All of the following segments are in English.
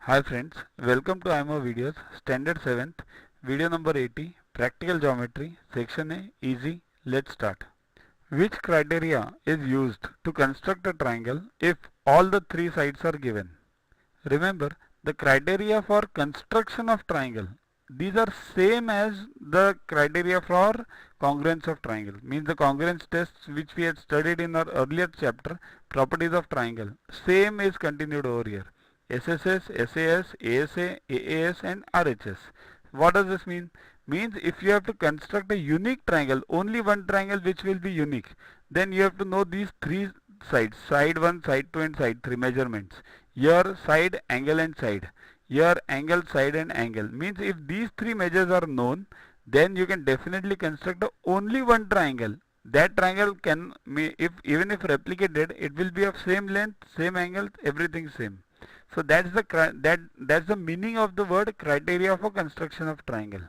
Hi friends, welcome to IMO videos, standard 7th, video number 80, practical geometry, section A, easy, let's start. Which criteria is used to construct a triangle if all the three sides are given? Remember, the criteria for construction of triangle, these are same as the criteria for congruence of triangle, means the congruence tests which we had studied in our earlier chapter, properties of triangle, same is continued over here. SSS, SAS, ASA, AAS and RHS. What does this mean? Means if you have to construct a unique triangle, only one triangle which will be unique, then you have to know these three sides, side 1, side 2 and side 3 measurements. Here side, angle and side. Here angle, side and angle. Means if these three measures are known, then you can definitely construct only one triangle. That triangle can, even if replicated, it will be of same length, same angle, everything same. So that's the meaning of the word criteria for construction of triangle.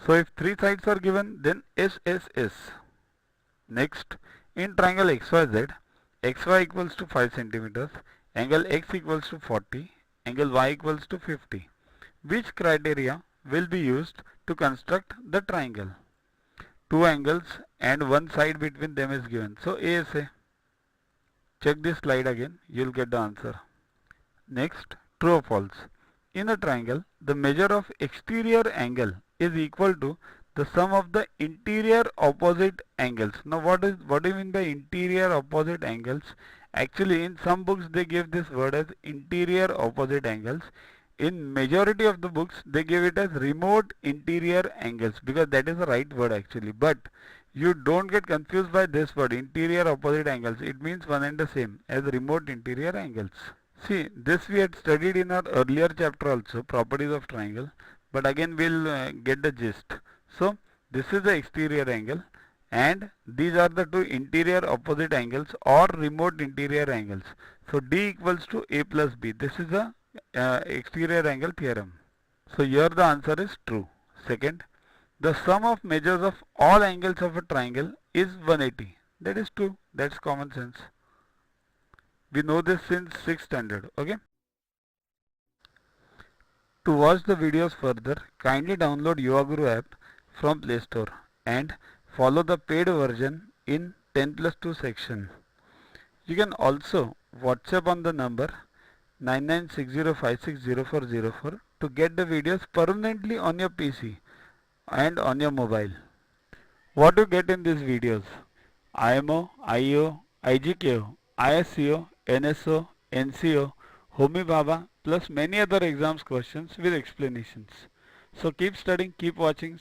So if three sides are given, then SSS. Next, in triangle XYZ, XY equals to 5 centimeters, angle X equals to 40, angle Y equals to 50. Which criteria will be used to construct the triangle? Two angles and one side between them is given. So ASA. Check this slide again, you will get the answer. Next, true or false? In a triangle, the measure of exterior angle is equal to the sum of the interior opposite angles. Now what do you mean by interior opposite angles? Actually in some books they give this word as interior opposite angles. In majority of the books they give it as remote interior angles, because that is the right word actually. But you don't get confused by this word interior opposite angles. It means one and the same as remote interior angles. See, this we had studied in our earlier chapter also, properties of triangle, but again we'll get the gist. So this is the exterior angle and these are the two interior opposite angles or remote interior angles. So D equals to A plus B. This is the exterior angle theorem. So here the answer is true. Second, the sum of measures of all angles of a triangle is 180. That is true. That's common sense. We know this since 6th standard. Okay. To watch the videos further, kindly download Yuvaguru app from Play Store and follow the paid version in 10+2 section. You can also WhatsApp on the number 9960560404 to get the videos permanently on your PC and on your mobile. What you get in these videos? IMO, IO, IGKO, ISCO, NSO, NCO, Homi Bhabha plus many other exams questions with explanations. So keep studying, keep watching.